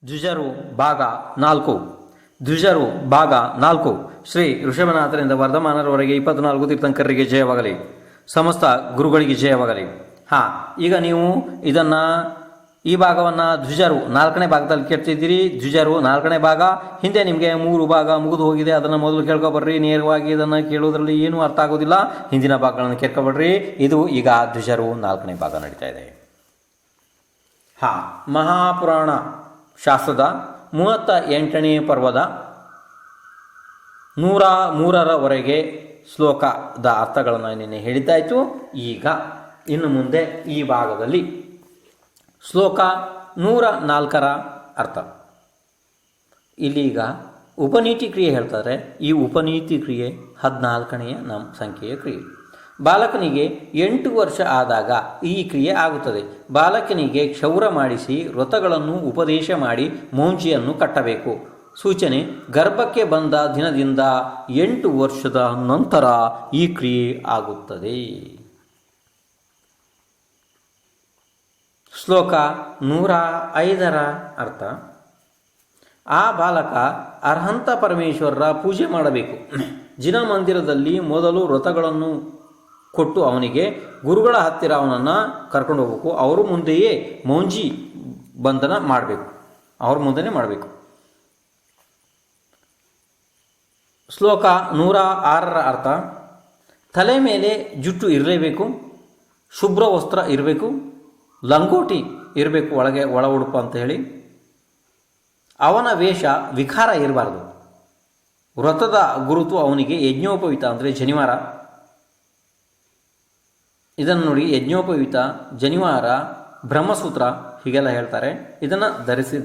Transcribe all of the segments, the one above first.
ದ್ವಿಜರು ಭಾಗ 4 ದ್ವಿಜರು ಭಾಗ 4 ಶ್ರೀ ಋಷಭನಾಥರಿಂದ ವರ್ಧಮಾನರವರೆಗೆ 24 ತೀರ್ಥಂಕರರಿಗೆ ಜಯವಾಗಲಿ. ಸಮಸ್ತ ಗುರುಗಳಿಗೆ ಜಯವಾಗಲಿ. ಈಗ ನೀವು ಈ ಭಾಗವನ್ನು ದ್ವಿಜರು 4ನೇ ಭಾಗದಲ್ಲಿ ಕೇಳ್ತಿದ್ದೀರಿ. ದ್ವಿಜರು 4ನೇ ಭಾಗ. ಹಿಂದೆ ನಿಮಗೆ 3 ಭಾಗ ಮುಗಿದು ಹೋಗಿದೆ. ಅದನ್ನು ಮೊದಲು ಕೇಳ್ಕೊಬರ್ರಿ. ನೇರವಾಗಿ ಇದನ್ನು ಕೇಳೋದ್ರಲ್ಲಿ ಏನೂ ಅರ್ಥ ಆಗೋದಿಲ್ಲ. ಹಿಂದಿನ ಭಾಗಗಳನ್ನು ಕೇಳ್ಕೊಬರ್ರಿ. ಇದು ಈಗ ದ್ವಿಜರು 4ನೇ ಭಾಗ ನಡೀತಾ ಇದೆ. ಮಹಾಪುರಾಣ ಶಾಸ್ತ್ರದ 38ನೇ ಪರ್ವದ 103ರವರೆಗೆ ಶ್ಲೋಕದ ಅರ್ಥಗಳನ್ನು ನಿನ್ನೆ ಹೇಳಿದ್ದಾಯಿತು. ಈಗ ಇನ್ನು ಮುಂದೆ ಈ ಭಾಗದಲ್ಲಿ ಶ್ಲೋಕ 104ರ ಅರ್ಥ. ಇಲ್ಲೀಗ ಉಪನೀತಿ ಕ್ರಿಯೆ ಹೇಳ್ತಾರೆ. ಈ ಉಪನೀತಿ ಕ್ರಿಯೆ 14ನೇ ಸಂಖ್ಯೆಯ ಕ್ರಿಯೆ. ಬಾಲಕನಿಗೆ 8 ವರ್ಷ ಆದಾಗ ಈ ಕ್ರಿಯೆ ಆಗುತ್ತದೆ. ಬಾಲಕನಿಗೆ ಕ್ಷೌರ ಮಾಡಿಸಿ ವ್ರತಗಳನ್ನು ಉಪದೇಶ ಮಾಡಿ ಮೌಂಜಿಯನ್ನು ಕಟ್ಟಬೇಕು. ಸೂಚನೆ: ಗರ್ಭಕ್ಕೆ ಬಂದ ದಿನದಿಂದ 8 ವರ್ಷದ ನಂತರ ಈ ಕ್ರಿಯೆ ಆಗುತ್ತದೆ. ಶ್ಲೋಕ 105ರ ಅರ್ಥ. ಆ ಬಾಲಕ ಅರ್ಹಂತ ಪರಮೇಶ್ವರರ ಪೂಜೆ ಮಾಡಬೇಕು. ಜಿನ ಮಂದಿರದಲ್ಲಿ ಮೊದಲು ವ್ರತಗಳನ್ನು ಕೊಟ್ಟು ಅವನಿಗೆ ಗುರುಗಳ ಹತ್ತಿರ ಅವನನ್ನು ಕರ್ಕೊಂಡು ಹೋಗಬೇಕು. ಅವರು ಮುಂದೆಯೇ ಮೌಂಜಿ ಬಂಧನ ಮಾಡಬೇಕು. ಅವ್ರ ಮುಂದೆನೇ ಮಾಡಬೇಕು. ಶ್ಲೋಕ 106ರ ಅರ್ಥ. ತಲೆ ಮೇಲೆ ಜುಟ್ಟು ಇರಲೇಬೇಕು. ಶುಭ್ರ ವಸ್ತ್ರ ಇರಬೇಕು. ಲಂಗೋಟಿ ಇರಬೇಕು, ಒಳ ಉಡುಪು ಅಂತ ಹೇಳಿ. ಅವನ ವೇಷ ವಿಕಾರ ಇರಬಾರ್ದು. ವ್ರತದ ಗುರುತು ಅವನಿಗೆ ಯಜ್ಞೋಪವೀತ ಅಂದರೆ ಜನಿವಾರ. ಇದನ್ನು ನೋಡಿ, ಯಜ್ಞೋಪವೀತ, ಜನಿವಾರ, ಬ್ರಹ್ಮಸೂತ್ರ ಹೀಗೆಲ್ಲ ಹೇಳ್ತಾರೆ. ಇದನ್ನು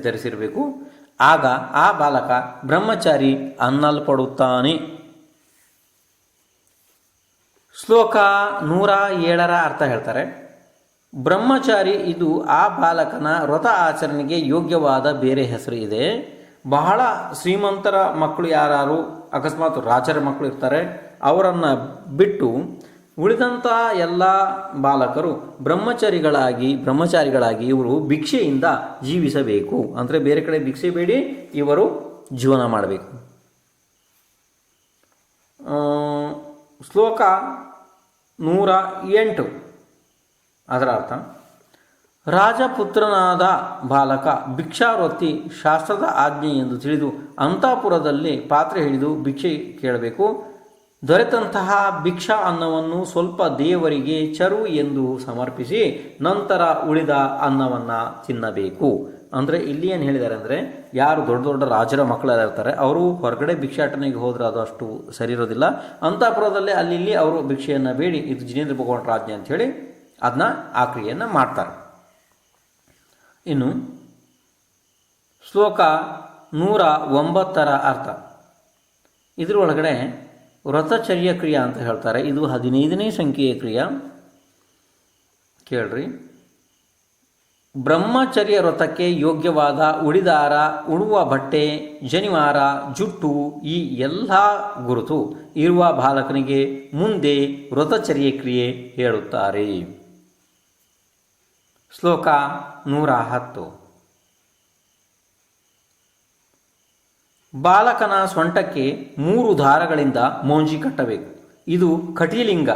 ಧರಿಸಿರಬೇಕು. ಆಗ ಆ ಬಾಲಕ ಬ್ರಹ್ಮಚಾರಿ ಅನ್ನಲ್ಪಡುತ್ತಾನೆ. ಶ್ಲೋಕ 107ರ ಅರ್ಥ ಹೇಳ್ತಾರೆ. ಬ್ರಹ್ಮಚಾರಿ ಇದು ಆ ಬಾಲಕನ ವ್ರತ ಆಚರಣೆಗೆ ಯೋಗ್ಯವಾದ ಬೇರೆ ಹೆಸರು ಇದೆ. ಬಹಳ ಶ್ರೀಮಂತರ ಮಕ್ಕಳು ಯಾರು, ಅಕಸ್ಮಾತ್ ರಾಜರ ಮಕ್ಕಳು ಇರ್ತಾರೆ, ಅವರನ್ನು ಬಿಟ್ಟು ಉಳಿದಂಥ ಎಲ್ಲ ಬಾಲಕರು ಬ್ರಹ್ಮಚಾರಿಗಳಾಗಿ ಇವರು ಭಿಕ್ಷೆಯಿಂದ ಜೀವಿಸಬೇಕು. ಅಂದರೆ ಬೇರೆ ಕಡೆ ಭಿಕ್ಷೆ ಬೇಡಿ ಇವರು ಜೀವನ ಮಾಡಬೇಕು. ಶ್ಲೋಕ 108 ಅದರ ಅರ್ಥ. ರಾಜಪುತ್ರನಾದ ಬಾಲಕ ಭಿಕ್ಷಾವೃತ್ತಿ ಶಾಸ್ತ್ರದ ಆಜ್ಞೆ ಎಂದು ತಿಳಿದು ಅಂತಃಪುರದಲ್ಲಿ ಪಾತ್ರೆ ಹಿಡಿದು ಭಿಕ್ಷೆ ಕೇಳಬೇಕು. ದೊರೆತಂತಹ ಭಿಕ್ಷಾ ಅನ್ನವನ್ನು ಸ್ವಲ್ಪ ದೇವರಿಗೆ ಚರು ಎಂದು ಸಮರ್ಪಿಸಿ ನಂತರ ಉಳಿದ ಅನ್ನವನ್ನು ತಿನ್ನಬೇಕು. ಅಂದರೆ ಇಲ್ಲಿ ಏನು ಹೇಳಿದ್ದಾರೆ ಅಂದರೆ, ಯಾರು ದೊಡ್ಡ ದೊಡ್ಡ ರಾಜರ ಮಕ್ಕಳಿರ್ತಾರೆ ಅವರು ಹೊರಗಡೆ ಭಿಕ್ಷಾಟನೆಗೆ ಹೋದರೆ ಅದು ಅಷ್ಟು ಸರಿ ಇರೋದಿಲ್ಲ. ಅಂತಃಪುರದಲ್ಲೇ ಅಲ್ಲಿ ಅವರು ಭಿಕ್ಷೆಯನ್ನು ಬೇಡಿ ಇದು ಜಿನೇಂದ್ರ ಭಗವಾನ್ ಆಜ್ಞೆ ಅಂಥೇಳಿ ಅದನ್ನ ಆ ಕ್ರಿಯೆಯನ್ನು ಮಾಡ್ತಾರೆ. ಇನ್ನು ಶ್ಲೋಕ 109ರ ಅರ್ಥ. ಇದರೊಳಗಡೆ ವ್ರತಚರ್ಯ ಕ್ರಿಯಾ ಅಂತ ಹೇಳ್ತಾರೆ. ಇದು 15ನೇ ಸಂಖ್ಯೆಯ ಕ್ರಿಯಾ. ಕೇಳ್ರಿ. ಬ್ರಹ್ಮಚರ್ಯ ವ್ರತಕ್ಕೆ ಯೋಗ್ಯವಾದ ಉಡಿದಾರ, ಉಡುವ ಬಟ್ಟೆ, ಜನಿವಾರ, ಜುಟ್ಟು ಈ ಎಲ್ಲ ಗುರುತು ಇರುವ ಬಾಲಕನಿಗೆ ಮುಂದೆ ವ್ರತಚರ್ಯ ಕ್ರಿಯೆ ಹೇಳುತ್ತಾರೆ. ಶ್ಲೋಕ 110. ಬಾಲಕನ ಸೊಂಟಕ್ಕೆ 3 ದಾರಗಳಿಂದ ಮೌಂಜಿ ಕಟ್ಟಬೇಕು. ಇದು ಕಟಿಲಿಂಗ.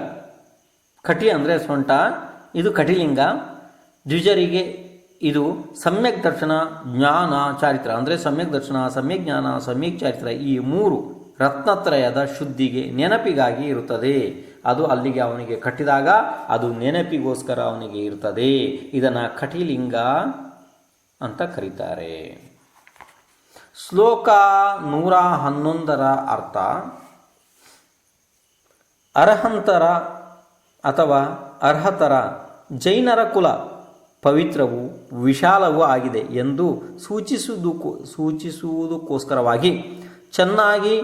ಕಟಿ ಅಂದರೆ ಸೊಂಟ, ಇದು ಕಟಿಲಿಂಗ. ದ್ವಿಜರಿಗೆ ಇದು ಸಮ್ಯಕ್ ದರ್ಶನ, ಜ್ಞಾನ, ಚಾರಿತ್ರ ಅಂದರೆ ಸಮ್ಯಕ್ ದರ್ಶನ, ಸಮ್ಯಕ್ ಜ್ಞಾನ, ಸಮ್ಯಕ್ ಚಾರಿತ್ರ ಈ 3 ರತ್ನತ್ರಯದ ಶುದ್ಧಿಗೆ ನೆನಪಿಗಾಗಿ ಇರುತ್ತದೆ. ಅದು ಅಲ್ಲಿಗೆ ಅವನಿಗೆ ಕಟ್ಟಿದಾಗ ಅದು ನೆನಪಿಗೋಸ್ಕರ ಅವನಿಗೆ ಇರ್ತದೆ. ಇದನ್ನು ಕಟಿಲಿಂಗ ಅಂತ ಕರೀತಾರೆ. ಶ್ಲೋಕ 111ರ ಅರ್ಥ. ಅರ್ಹಂತರ ಅಥವಾ ಅರ್ಹತರ ಜೈನರ ಕುಲ ಪವಿತ್ರವೂ ವಿಶಾಲವೂ ಆಗಿದೆ ಎಂದು ಸೂಚಿಸುವುದಕ್ಕೋಸ್ಕರವಾಗಿ ಚೆನ್ನಾಗಿ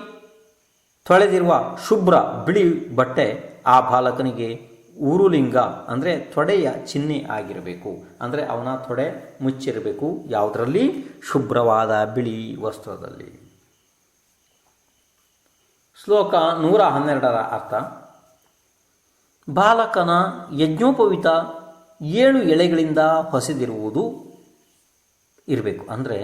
ತೊಳೆದಿರುವ ಶುಭ್ರ ಬಿಳಿ ಬಟ್ಟೆ ಆ ಬಾಲಕನಿಗೆ ಊರುಲಿಂಗ ಅಂದರೆ ತೊಡೆಯ ಚಿಹ್ನೆ ಆಗಿರಬೇಕು. ಅಂದರೆ ಅವನ ತೊಡೆ ಮುಚ್ಚಿರಬೇಕು. ಯಾವುದರಲ್ಲಿ? ಶುಭ್ರವಾದ ಬಿಳಿ ವಸ್ತ್ರದಲ್ಲಿ. ಶ್ಲೋಕ 112ರ ಅರ್ಥ. ಬಾಲಕನ ಯಜ್ಞೋಪವೀತ 7 ಎಳೆಗಳಿಂದ ಹೊಸೆದಿರುವುದು ಇರಬೇಕು. ಅಂದರೆ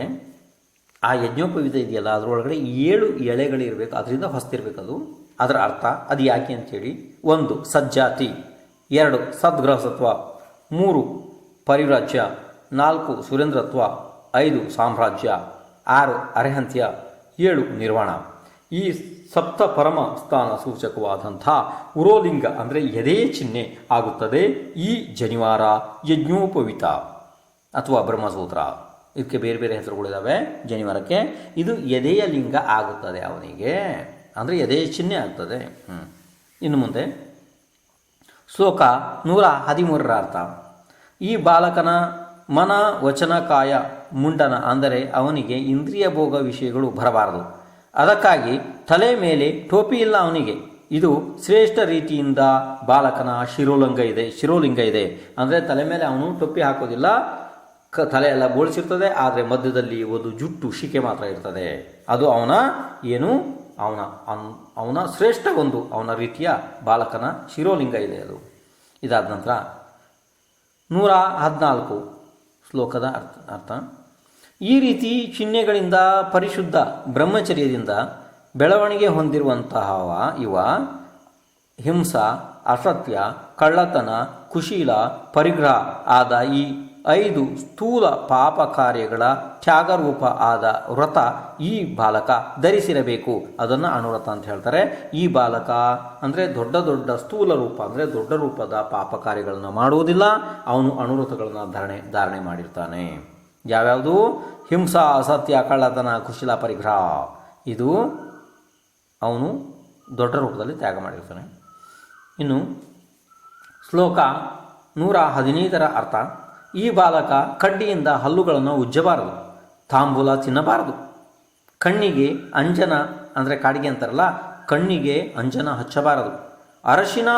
ಆ ಯಜ್ಞೋಪವೀತ ಇದೆಯಲ್ಲ ಅದರೊಳಗಡೆ 7 ಎಳೆಗಳಿರಬೇಕು, ಅದರಿಂದ ಹೊಸ್ತಿರ್ಬೇಕು. ಅದರ ಅರ್ಥ ಅದು ಯಾಕೆ ಅಂಥೇಳಿ: 1 ಸಜ್ಜಾತಿ, 2 ಸದ್ಗೃಹಸತ್ವ, 3 ಪರಿವ್ರಾಜ್ಯ, 4 ಸುರೇಂದ್ರತ್ವ, 5 ಸಾಮ್ರಾಜ್ಯ, 6 ಅರ್ಹಂತ್ಯ, 7 ನಿರ್ವಾಣ. ಈ ಸಪ್ತ ಪರಮ ಸ್ಥಾನ ಸೂಚಕವಾದಂಥ ಉರೋಲಿಂಗ ಅಂದರೆ ಎದೆಯ ಚಿಹ್ನೆ ಆಗುತ್ತದೆ ಈ ಜನಿವಾರ ಯಜ್ಞೋಪವೀತ ಅಥವಾ ಬ್ರಹ್ಮಸೂತ್ರ. ಇದಕ್ಕೆ ಬೇರೆ ಬೇರೆ ಹೆಸರುಗಳಿದ್ದಾವೆ ಜನಿವಾರಕ್ಕೆ. ಇದು ಎದೆಯ ಲಿಂಗ ಆಗುತ್ತದೆ ಅವನಿಗೆ, ಅಂದರೆ ಎದೆಯ ಚಿಹ್ನೆ ಆಗ್ತದೆ. ಇನ್ನು ಮುಂದೆ ಶ್ಲೋಕ 113ರ ಅರ್ಥ: ಈ ಬಾಲಕನ ಮನ ವಚನ ಕಾಯ ಮುಂಡನ, ಅಂದರೆ ಅವನಿಗೆ ಇಂದ್ರಿಯ ಭೋಗ ವಿಷಯಗಳು ಬರಬಾರದು. ಅದಕ್ಕಾಗಿ ತಲೆ ಮೇಲೆ ಟೋಪಿ ಇಲ್ಲ ಅವನಿಗೆ. ಇದು ಶ್ರೇಷ್ಠ ರೀತಿಯಿಂದ ಬಾಲಕನ ಶಿರೋಲಿಂಗ ಇದೆ. ಅಂದರೆ ತಲೆ ಮೇಲೆ ಅವನು ಟೋಪಿ ಹಾಕೋದಿಲ್ಲ, ತಲೆ ಎಲ್ಲ ಬೋಳಿಸಿರ್ತದೆ, ಆದರೆ ಮಧ್ಯದಲ್ಲಿ ಒಂದು ಜುಟ್ಟು ಶಿಕೆ ಮಾತ್ರ ಇರ್ತದೆ. ಅದು ಅವನ ಶ್ರೇಷ್ಠ ಅವನ ರೀತಿಯ ಬಾಲಕನ ಶಿರೋಲಿಂಗ ಇದೆ ಅದು. ಇದಾದ ನಂತರ 114 ಶ್ಲೋಕದ ಅರ್ಥ: ಈ ರೀತಿ ಚಿಹ್ನೆಗಳಿಂದ ಪರಿಶುದ್ಧ ಬ್ರಹ್ಮಚರ್ಯದಿಂದ ಬೆಳವಣಿಗೆ ಹೊಂದಿರುವಂತಹವ ಇವ ಹಿಂಸ, ಅಸತ್ಯ, ಕಳ್ಳತನ, ಕುಶೀಲ, ಪರಿಗ್ರಹ ಆದ ಈ 5 ಸ್ಥೂಲ ಪಾಪ ಕಾರ್ಯಗಳ ತ್ಯಾಗರೂಪ ಆದ ವ್ರತ ಈ ಬಾಲಕ ಧರಿಸಿರಬೇಕು. ಅದನ್ನು ಅನುವ್ರತ ಅಂತ ಹೇಳ್ತಾರೆ. ಈ ಬಾಲಕ ಅಂದರೆ ದೊಡ್ಡ ದೊಡ್ಡ ಸ್ಥೂಲ ರೂಪ ಅಂದರೆ ದೊಡ್ಡ ರೂಪದ ಪಾಪ ಕಾರ್ಯಗಳನ್ನು ಮಾಡುವುದಿಲ್ಲ. ಅವನು ಅನುವ್ರತಗಳನ್ನು ಧಾರಣೆ ಮಾಡಿರ್ತಾನೆ. ಯಾವ್ಯಾವುದು? ಹಿಂಸಾ, ಅಸತ್ಯ, ಕಳ್ಳತನ, ಕುಶೀಲ, ಪರಿಗ್ರಹ. ಇದು ಅವನು ದೊಡ್ಡ ರೂಪದಲ್ಲಿ ತ್ಯಾಗ ಮಾಡಿರ್ತಾನೆ. ಇನ್ನು ಶ್ಲೋಕ 115ರ ಅರ್ಥ: ಈ ಬಾಲಕ ಕಡ್ಡಿಯಿಂದ ಹಲ್ಲುಗಳನ್ನು ಉಜ್ಜಬಾರದು, ತಾಂಬೂಲ ತಿನ್ನಬಾರದು, ಕಣ್ಣಿಗೆ ಅಂಜನ ಅಂದರೆ ಕಾಡಿಗೆ ಅಂತಾರಲ್ಲ, ಕಣ್ಣಿಗೆ ಅಂಜನ ಹಚ್ಚಬಾರದು, ಅರಶಿನ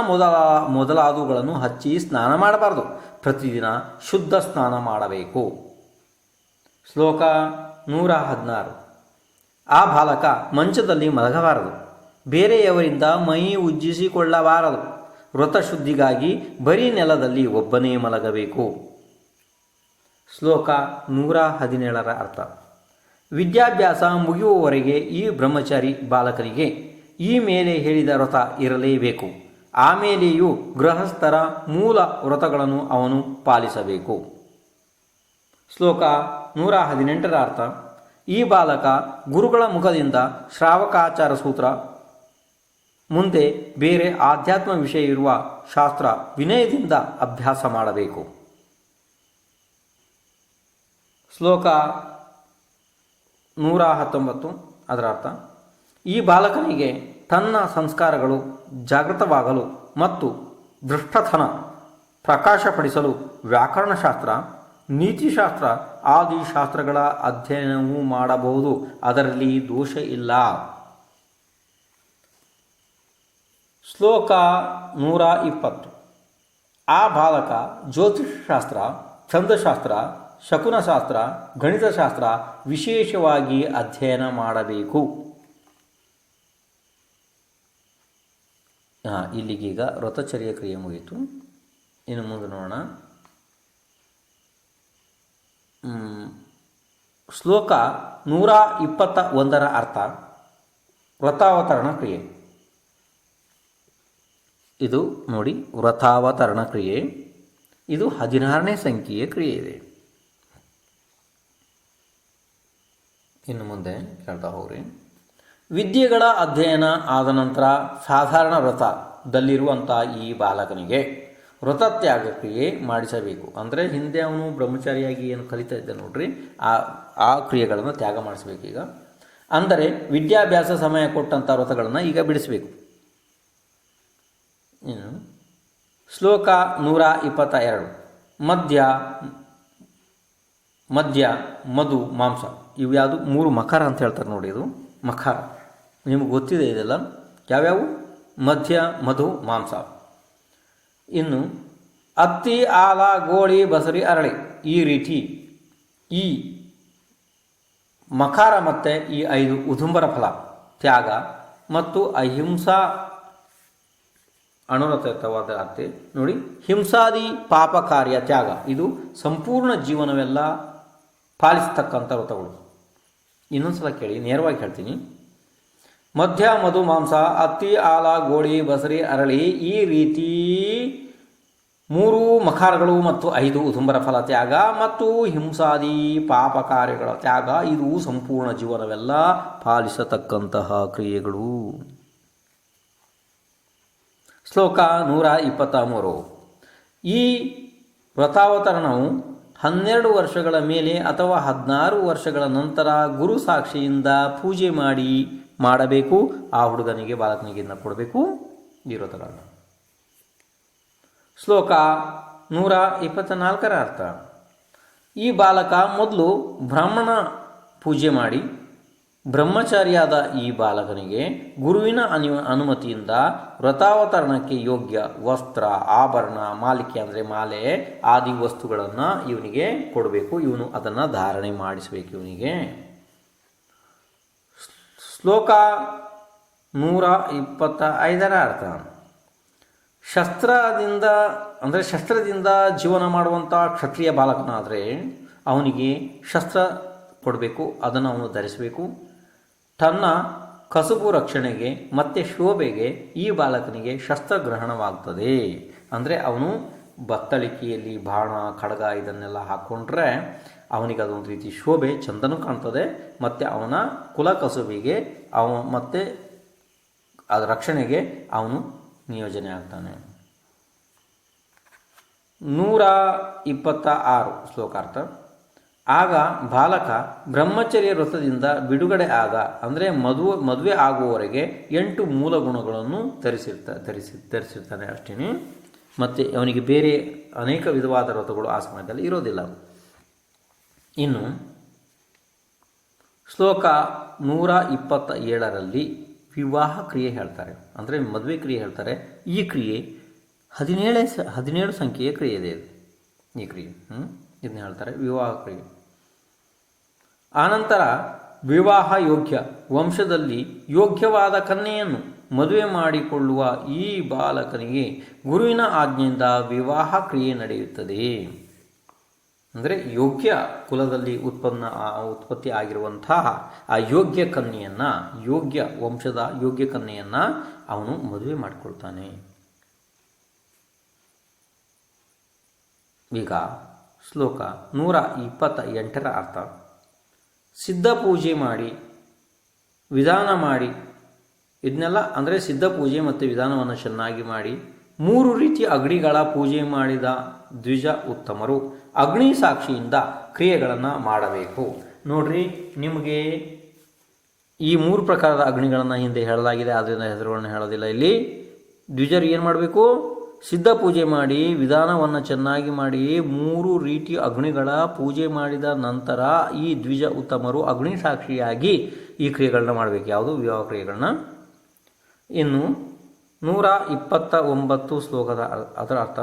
ಮೊದಲಾದವುಗಳನ್ನು ಹಚ್ಚಿ ಸ್ನಾನ ಮಾಡಬಾರದು, ಪ್ರತಿದಿನ ಶುದ್ಧ ಸ್ನಾನ ಮಾಡಬೇಕು. ಶ್ಲೋಕ 116: ಆ ಬಾಲಕ ಮಂಚದಲ್ಲಿ ಮಲಗಬಾರದು, ಬೇರೆಯವರಿಂದ ಮೈ ಉಜ್ಜಿಸಿಕೊಳ್ಳಬಾರದು, ವ್ರತಶುದ್ಧಿಗಾಗಿ ಬರೀ ನೆಲದಲ್ಲಿ ಒಬ್ಬನೇ ಮಲಗಬೇಕು. ಶ್ಲೋಕ 117ರ ಅರ್ಥ: ವಿದ್ಯಾಭ್ಯಾಸ ಮುಗಿಯುವವರೆಗೆ ಈ ಬ್ರಹ್ಮಚಾರಿ ಬಾಲಕನಿಗೆ ಈ ಮೇಲೆ ಹೇಳಿದ ವ್ರತ ಇರಲೇಬೇಕು. ಆಮೇಲೆಯೂ ಗೃಹಸ್ಥರ ಮೂಲ ವ್ರತಗಳನ್ನು ಅವನು ಪಾಲಿಸಬೇಕು. ಶ್ಲೋಕ 118ರ ಅರ್ಥ: ಈ ಬಾಲಕ ಗುರುಗಳ ಮುಖದಿಂದ ಶ್ರಾವಕಾಚಾರ ಸೂತ್ರ, ಮುಂದೆ ಬೇರೆ ಆಧ್ಯಾತ್ಮ ವಿಷಯ ಇರುವ ಶಾಸ್ತ್ರ ವಿನಯದಿಂದ ಅಭ್ಯಾಸ ಮಾಡಬೇಕು. ಶ್ಲೋಕ 119 ಅದರ ಅರ್ಥ: ಈ ಬಾಲಕನಿಗೆ ತನ್ನ ಸಂಸ್ಕಾರಗಳು ಜಾಗೃತವಾಗಲು ಮತ್ತು ದೃಷ್ಟತನ ಪ್ರಕಾಶಪಡಿಸಲು ವ್ಯಾಕರಣಶಾಸ್ತ್ರ, ನೀತಿಶಾಸ್ತ್ರ ಆದಿ ಶಾಸ್ತ್ರಗಳ ಅಧ್ಯಯನವೂ ಮಾಡಬಹುದು, ಅದರಲ್ಲಿ ದೋಷ ಇಲ್ಲ. ಶ್ಲೋಕ 120: ಆ ಬಾಲಕ ಜ್ಯೋತಿಷಶಾಸ್ತ್ರ, ಛಂದಶಾಸ್ತ್ರ, ಶಕುನಶಾಸ್ತ್ರ, ಗಣಿತಶಾಸ್ತ್ರ ವಿಶೇಷವಾಗಿ ಅಧ್ಯಯನ ಮಾಡಬೇಕು. ಇಲ್ಲಿಗೀಗ ವ್ರತಚರ್ಯ ಕ್ರಿಯೆ ಮುಗಿಯಿತು. ಇನ್ನು ಮುಂದೆ ನೋಡೋಣ. ಶ್ಲೋಕ 121ರ ಅರ್ಥ: ವ್ರತಾವತರಣ ಕ್ರಿಯೆ. ಇದು ನೋಡಿ, ವ್ರತಾವತರಣ ಕ್ರಿಯೆ ಇದು 16ನೇ ಸಂಖ್ಯೆಯ ಕ್ರಿಯೆ ಇದೆ. ಇನ್ನು ಮುಂದೆ ಕೇಳ್ತಾ ಹೋಗ್ರಿ. ವಿದ್ಯೆಗಳ ಅಧ್ಯಯನ ಆದ ನಂತರ ಸಾಧಾರಣ ವ್ರತದಲ್ಲಿರುವಂಥ ಈ ಬಾಲಕನಿಗೆ ವ್ರತತ್ಯಾಗ ಕ್ರಿಯೆ ಮಾಡಿಸಬೇಕು. ಅಂದರೆ ಹಿಂದೆ ಅವನು ಬ್ರಹ್ಮಚಾರಿಯಾಗಿ ಏನು ಕಲಿತಾ ಇದ್ದ ನೋಡ್ರಿ, ಆ ಕ್ರಿಯೆಗಳನ್ನು ತ್ಯಾಗ ಮಾಡಿಸ್ಬೇಕೀಗ. ಅಂದರೆ ವಿದ್ಯಾಭ್ಯಾಸ ಸಮಯ ಕೊಟ್ಟಂಥ ವ್ರತಗಳನ್ನು ಈಗ ಬಿಡಿಸಬೇಕು. ಇನ್ನು ಶ್ಲೋಕ 122: ಮದ್ಯ, ಮಧು, ಮಾಂಸ ಇವು ಯಾವುದು? 3 ಮಕರ ಅಂತ ಹೇಳ್ತಾರೆ ನೋಡಿ. ಇದು ಮಕರ ನಿಮಗೆ ಗೊತ್ತಿದೆ ಇದೆಲ್ಲ ಯಾವ್ಯಾವು? ಮದ್ಯ, ಮಧು, ಮಾಂಸ. ಇನ್ನು ಅತ್ತಿ, ಆಲ, ಗೋಳಿ, ಬಸರಿ, ಅರಳಿ ಈ ರೀತಿ ಈ ಮಕಾರ ಮತ್ತು ಈ 5 ಉದುಂಬರ ಫಲ ತ್ಯಾಗ ಮತ್ತು ಅಹಿಂಸಾ ಅನುರತವಾದ ಅರ್ಥ ನೋಡಿ. ಹಿಂಸಾದಿ ಪಾಪ ಕಾರ್ಯ ತ್ಯಾಗ ಇದು ಸಂಪೂರ್ಣ ಜೀವನವೆಲ್ಲ ಪಾಲಿಸ್ತಕ್ಕಂಥ ವ್ರತಗಳು. ಇನ್ನೊಂದು ಸಲ ಕೇಳಿ, ನೇರವಾಗಿ ಹೇಳ್ತೀನಿ. ಮಧ್ಯ ಮಧು ಮಾಂಸ, ಹತ್ತಿ, ಆಲ, ಗೋಳಿ, ಬಸರಿ, ಅರಳಿ ಈ ರೀತಿ 3 ಮಖಾರಗಳು ಮತ್ತು 5 ಉದುಂಬರ ಫಲ ತ್ಯಾಗ ಮತ್ತು ಹಿಂಸಾದಿ ಪಾಪ ಕಾರ್ಯಗಳ ತ್ಯಾಗ. ಇದು ಸಂಪೂರ್ಣ ಜೀವನವೆಲ್ಲ ಪಾಲಿಸತಕ್ಕಂತಹ ಕ್ರಿಯೆಗಳು. ಶ್ಲೋಕ 123. ಈ ವ್ರತಾವತರಣವು 12 ವರ್ಷಗಳ ಮೇಲೆ ಅಥವಾ 16 ವರ್ಷಗಳ ನಂತರ ಗುರು ಸಾಕ್ಷಿಯಿಂದ ಪೂಜೆ ಮಾಡಬೇಕು. ಆ ಹುಡುಗನಿಗೆ ಬಾಲಕನಿಗೆ ಕೊಡಬೇಕು ಈ ವ್ರತಗಳನ್ನ. ಶ್ಲೋಕ 124 ಅರ್ಥ. ಈ ಬಾಲಕ ಮೊದಲು ಬ್ರಾಹ್ಮಣ ಪೂಜೆ ಮಾಡಿ ಬ್ರಹ್ಮಚಾರಿಯಾದ ಈ ಬಾಲಕನಿಗೆ ಗುರುವಿನ ಅನುಮತಿಯಿಂದ ವ್ರತಾವತರಣಕ್ಕೆ ಯೋಗ್ಯ ವಸ್ತ್ರ, ಆಭರಣ, ಮಾಲಿಕೆ ಅಂದರೆ ಮಾಲೆ ಆದಿ ವಸ್ತುಗಳನ್ನು ಇವನಿಗೆ ಕೊಡಬೇಕು. ಇವನು ಅದನ್ನು ಧಾರಣೆ ಮಾಡಿಸಬೇಕು ಇವನಿಗೆ. ಶ್ಲೋಕ 125 ಅರ್ಥ. ಶಸ್ತ್ರದಿಂದ ಜೀವನ ಮಾಡುವಂಥ ಕ್ಷತ್ರಿಯ ಬಾಲಕನಾದರೆ ಅವನಿಗೆ ಶಸ್ತ್ರ ಕೊಡಬೇಕು, ಅದನ್ನು ಅವನು ಧರಿಸಬೇಕು. ತನ್ನ ಕಸುಬು ರಕ್ಷಣೆಗೆ ಮತ್ತು ಶೋಭೆಗೆ ಈ ಬಾಲಕನಿಗೆ ಶಸ್ತ್ರಗ್ರಹಣವಾಗ್ತದೆ. ಅಂದರೆ ಅವನು ಬತ್ತಳಿಕೆಯಲ್ಲಿ ಬಾಣ, ಖಡ್ಗ ಇದನ್ನೆಲ್ಲ ಹಾಕ್ಕೊಂಡ್ರೆ ಅವನಿಗೆ ಅದೊಂದು ರೀತಿ ಶೋಭೆ ಚಂದನೂ ಕಾಣ್ತದೆ, ಮತ್ತು ಅವನ ಕುಲ ಕಸುಬಿಗೆ ಮತ್ತು ಅದರ ರಕ್ಷಣೆಗೆ ಅವನು ನಿಯೋಜನೆ ಆಗ್ತಾನೆ. 126 ಶ್ಲೋಕಾರ್ಥ. ಆಗ ಬಾಲಕ ಬ್ರಹ್ಮಚರ್ಯ ವ್ರತದಿಂದ ಬಿಡುಗಡೆ ಆಗ, ಅಂದರೆ ಮದುವೆ ಆಗುವವರೆಗೆ 8 ಮೂಲ ಗುಣಗಳನ್ನು ಧರಿಸಿರ್ತಾನೆ ಅಷ್ಟೇ. ಮತ್ತು ಅವನಿಗೆ ಬೇರೆ ಅನೇಕ ವಿಧವಾದ ವ್ರತಗಳು ಆ ಸಮಯದಲ್ಲಿ ಇರೋದಿಲ್ಲ. ಇನ್ನು ಶ್ಲೋಕ 127ರಲ್ಲಿ ವಿವಾಹ ಕ್ರಿಯೆ ಹೇಳ್ತಾರೆ, ಅಂದರೆ ಮದುವೆ ಕ್ರಿಯೆ ಹೇಳ್ತಾರೆ. ಈ ಕ್ರಿಯೆ 17 ಸಂಖ್ಯೆಯ ಕ್ರಿಯೆ ಇದೆ. ಈ ಕ್ರಿಯೆ ಇದನ್ನ ಹೇಳ್ತಾರೆ ವಿವಾಹ ಕ್ರಿಯೆ. ಆನಂತರ ವಿವಾಹ ಯೋಗ್ಯ ವಂಶದಲ್ಲಿ ಯೋಗ್ಯವಾದ ಕನ್ಯೆಯನ್ನು ಮದುವೆ ಮಾಡಿಕೊಳ್ಳುವ ಈ ಬಾಲಕನಿಗೆ ಗುರುವಿನ ಆಜ್ಞೆಯಿಂದ ವಿವಾಹ ಕ್ರಿಯೆ ನಡೆಯುತ್ತದೆ. ಅಂದರೆ ಯೋಗ್ಯ ಕುಲದಲ್ಲಿ ಉತ್ಪತ್ತಿ ಆಗಿರುವಂತಹ ಆ ಯೋಗ್ಯ ಕನ್ಯೆಯನ್ನು, ಯೋಗ್ಯ ವಂಶದ ಯೋಗ್ಯ ಕನ್ಯೆಯನ್ನು ಅವನು ಮದುವೆ ಮಾಡಿಕೊಳ್ತಾನೆ. ಈಗ ಶ್ಲೋಕ 128 ಅರ್ಥ. ಸಿದ್ಧ ಪೂಜೆ ಮಾಡಿ ವಿಧಾನ ಮಾಡಿ, ಇದನ್ನೆಲ್ಲ ಅಂದರೆ ಸಿದ್ಧ ಪೂಜೆ ಮತ್ತು ವಿಧಾನವನ್ನು ಚೆನ್ನಾಗಿ ಮಾಡಿ 3 ರೀತಿಯ ಅಗ್ನಿಗಳ ಪೂಜೆ ಮಾಡಿದ ದ್ವಿಜ ಉತ್ತಮರು ಅಗ್ನಿ ಸಾಕ್ಷಿಯಿಂದ ಕ್ರಿಯೆಗಳನ್ನು ಮಾಡಬೇಕು. ನೋಡ್ರಿ, ನಿಮಗೆ ಈ 3 ಪ್ರಕಾರದ ಅಗ್ನಿಗಳನ್ನು ಹಿಂದೆ ಹೇಳಲಾಗಿದೆ, ಆದ್ದರಿಂದ ಹೆಸರುಗಳನ್ನು ಹೇಳೋದಿಲ್ಲ. ಇಲ್ಲಿ ದ್ವಿಜರು ಏನು ಮಾಡಬೇಕು? ಸಿದ್ಧ ಪೂಜೆ ಮಾಡಿ ವಿಧಾನವನ್ನು ಚೆನ್ನಾಗಿ ಮಾಡಿ 3 ರೀತಿಯ ಅಗ್ನಿಗಳ ಪೂಜೆ ಮಾಡಿದ ನಂತರ ಈ ದ್ವಿಜ ಉತ್ತಮರು ಅಗ್ನಿ ಸಾಕ್ಷಿಯಾಗಿ ಈ ಕ್ರಿಯೆಗಳನ್ನ ಮಾಡಬೇಕು. ಯಾವುದು? ವಿವಾಹ ಕ್ರಿಯೆಗಳನ್ನ. ಇನ್ನು 129 ಶ್ಲೋಕದ ಅದರ ಅರ್ಥ.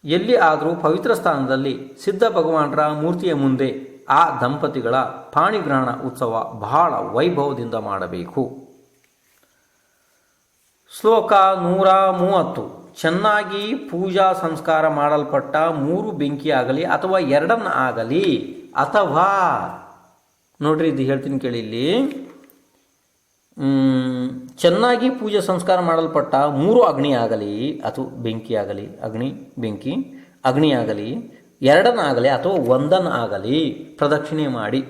ಎಲ್ಲಿ ಆದರೂ ಪವಿತ್ರ ಸ್ಥಾನದಲ್ಲಿ ಸಿದ್ಧ ಭಗವಾನರ ಮೂರ್ತಿಯ ಮುಂದೆ ಆ ದಂಪತಿಗಳ ಪಾಣಿಗ್ರಹಣ ಉತ್ಸವ ಬಹಳ ವೈಭವದಿಂದ ಮಾಡಬೇಕು. ಶ್ಲೋಕ 130. ಚೆನ್ನಾಗಿ ಪೂಜಾ ಸಂಸ್ಕಾರ ಮಾಡಲ್ಪಟ್ಟ 3 ಬೆಂಕಿ ಆಗಲಿ ಅಥವಾ 2 ಆಗಲಿ, ಅಥವಾ ನೋಡ್ರಿ ಇದು ಹೇಳ್ತೀನಿ ಕೇಳಿ. ಇಲ್ಲಿ ಚೆನ್ನಾಗಿ ಪೂಜಾ ಸಂಸ್ಕಾರ ಮಾಡಲ್ಪಟ್ಟ 3 ಅಗ್ನಿ ಆಗಲಿ ಅಥವಾ ಬೆಂಕಿ ಆಗಲಿ, ಅಗ್ನಿ ಆಗಲಿ 2 ಆಗಲಿ ಅಥವಾ 1 ಆಗಲಿ ಪ್ರದಕ್ಷಿಣೆ ಮಾಡಿ.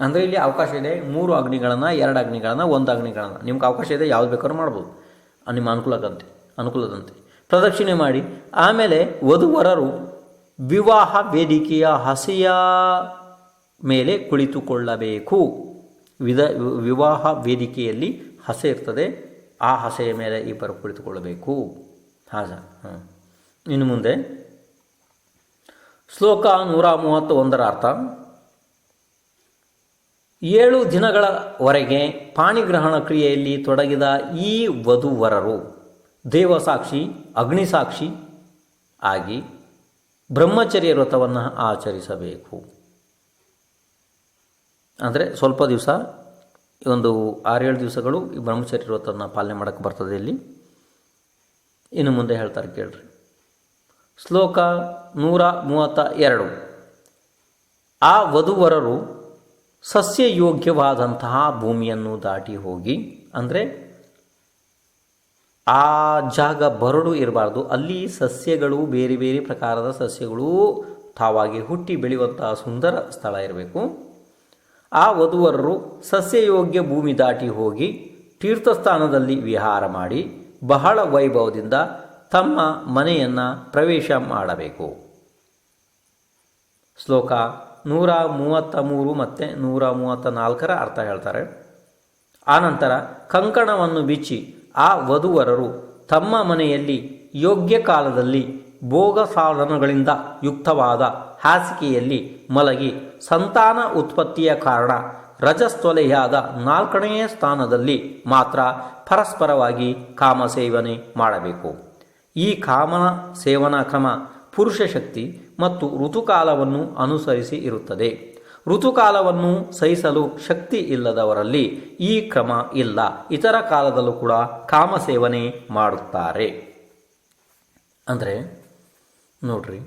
ಅಂದರೆ ಇಲ್ಲಿ ಅವಕಾಶ ಇದೆ. 3 ಅಗ್ನಿಗಳನ್ನು, 2 ಅಗ್ನಿಗಳನ್ನು, 1 ಅಗ್ನಿಗಳನ್ನು ನಿಮ್ಗೆ ಅವಕಾಶ ಇದೆ. ಯಾವ್ದು ಬೇಕಾದ್ರೂ ಮಾಡ್ಬೋದು ನಿಮ್ಮ ಅನುಕೂಲದಂತೆ ಪ್ರದಕ್ಷಿಣೆ ಮಾಡಿ. ಆಮೇಲೆ ವಧುವರರು ವಿವಾಹ ವೇದಿಕೆಯ ಹಸೆಯ ಮೇಲೆ ಕುಳಿತುಕೊಳ್ಳಬೇಕು. ವಿವಾಹ ವೇದಿಕೆಯಲ್ಲಿ ಹಸೆ ಇರ್ತದೆ, ಆ ಹಸೆಯ ಮೇಲೆ ಇಬ್ಬರು ಕುಳಿತುಕೊಳ್ಳಬೇಕು. ಇನ್ನು ಮುಂದೆ ಶ್ಲೋಕ 131 ಅರ್ಥ. 7 ದಿನಗಳವರೆಗೆ ಪಾಣಿಗ್ರಹಣ ಕ್ರಿಯೆಯಲ್ಲಿ ತೊಡಗಿದ ಈ ವಧುವರರು ದೇವಸಾಕ್ಷಿ, ಅಗ್ನಿಸಾಕ್ಷಿ ಆಗಿ ಬ್ರಹ್ಮಚರ್ಯ ವ್ರತವನ್ನು ಆಚರಿಸಬೇಕು. ಅಂದರೆ ಸ್ವಲ್ಪ ದಿವಸ, ಒಂದು 6-7 ದಿವಸಗಳು ಈ ಬ್ರಹ್ಮಚರ್ಯ ವ್ರತವನ್ನು ಪಾಲನೆ ಮಾಡೋಕ್ಕೆ ಬರ್ತದೆ ಇಲ್ಲಿ. ಇನ್ನು ಮುಂದೆ ಹೇಳ್ತಾರೆ ಕೇಳ್ರಿ. ಶ್ಲೋಕ 132. ಆ ವಧುವರರು ಸಸ್ಯಯೋಗ್ಯವಾದಂತಹ ಭೂಮಿಯನ್ನು ದಾಟಿ ಹೋಗಿ, ಅಂದರೆ ಆ ಜಾಗ ಬರಡು ಇರಬಾರ್ದು, ಅಲ್ಲಿ ಸಸ್ಯಗಳು ಬೇರೆ ಬೇರೆ ಪ್ರಕಾರದ ಸಸ್ಯಗಳು ತಾವಾಗಿ ಹುಟ್ಟಿ ಬೆಳೆಯುವಂತಹ ಸುಂದರ ಸ್ಥಳ ಇರಬೇಕು. ಆ ವಧುವರರು ಸಸ್ಯಯೋಗ್ಯ ಭೂಮಿ ದಾಟಿ ಹೋಗಿ ತೀರ್ಥಸ್ಥಾನದಲ್ಲಿ ವಿಹಾರ ಮಾಡಿ ಬಹಳ ವೈಭವದಿಂದ ತಮ್ಮ ಮನೆಯನ್ನು ಪ್ರವೇಶ ಮಾಡಬೇಕು. ಶ್ಲೋಕ 133 ಮತ್ತು 134 ಅರ್ಥ ಹೇಳ್ತಾರೆ. ಆನಂತರ ಕಂಕಣವನ್ನು ಬಿಚ್ಚಿ ಆ ವಧುವರರು ತಮ್ಮ ಮನೆಯಲ್ಲಿ ಯೋಗ್ಯ ಕಾಲದಲ್ಲಿ ಭೋಗ ಸಾಧನಗಳಿಂದ ಯುಕ್ತವಾದ ಹಾಸಿಗೆಯಲ್ಲಿ ಮಲಗಿ ಸಂತಾನ ಉತ್ಪತ್ತಿಯ ಕಾರಣ ರಜಸ್ತೊಲೆಯಾದ 4ನೇ ಸ್ಥಾನದಲ್ಲಿ ಮಾತ್ರ ಪರಸ್ಪರವಾಗಿ ಕಾಮಸೇವನೆ ಮಾಡಬೇಕು. ಈ ಕಾಮನ ಸೇವನಾ ಕ್ರಮ ಪುರುಷ ಶಕ್ತಿ ಮತ್ತು ಋತುಕಾಲವನ್ನು ಅನುಸರಿಸಿ ಇರುತ್ತದೆ. ಋತುಕಾಲವನ್ನು ಸಹಿಸಲು ಶಕ್ತಿ ಇಲ್ಲದವರಲ್ಲಿ ಈ ಕ್ರಮ ಇಲ್ಲ. ಇತರ ಕಾಲದಲ್ಲೂ ಕೂಡ ಕಾಮಸೇವನೆ ಮಾಡುತ್ತಾರೆ. ಅಂದರೆ ನೋಡ್ರಿ,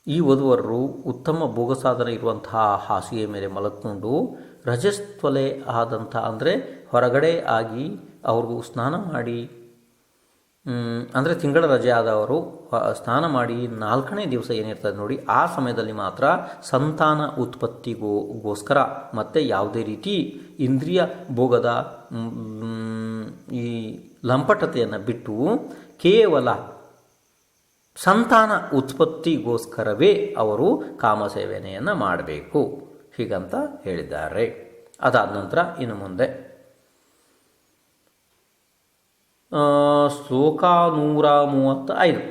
ಈ ವಧುವರರು ಉತ್ತಮ ಭೋಗಸಾಧನ ಇರುವಂತಹ ಹಾಸಿಗೆ ಮೇಲೆ ಮಲಗಿಕೊಂಡು ರಜಸ್ತೊಲೆ ಆದಂಥ, ಅಂದರೆ ಹೊರಗಡೆ ಆಗಿ ಅವ್ರಿಗೂ ಸ್ನಾನ ಮಾಡಿ, ಅಂದರೆ ತಿಂಗಳ ರಜೆ ಆದವರು ಸ್ನಾನ ಮಾಡಿ 4ನೇ ದಿವಸ ಏನಿರ್ತದೆ ನೋಡಿ, ಆ ಸಮಯದಲ್ಲಿ ಮಾತ್ರ ಸಂತಾನ ಉತ್ಪತ್ತಿಗೋಸ್ಕರ ಮತ್ತು ಯಾವುದೇ ರೀತಿ ಇಂದ್ರಿಯ ಭೋಗದ ಈ ಲಂಪಟತೆಯನ್ನು ಬಿಟ್ಟು ಕೇವಲ ಸಂತಾನ ಉತ್ಪತ್ತಿಗೋಸ್ಕರವೇ ಅವರು ಕಾಮಸೇವನೆಯನ್ನು ಮಾಡಬೇಕು, ಹೀಗಂತ ಹೇಳಿದ್ದಾರೆ. ಅದಾದ ನಂತರ ಇನ್ನು ಮುಂದೆ ಶ್ಲೋಕ 135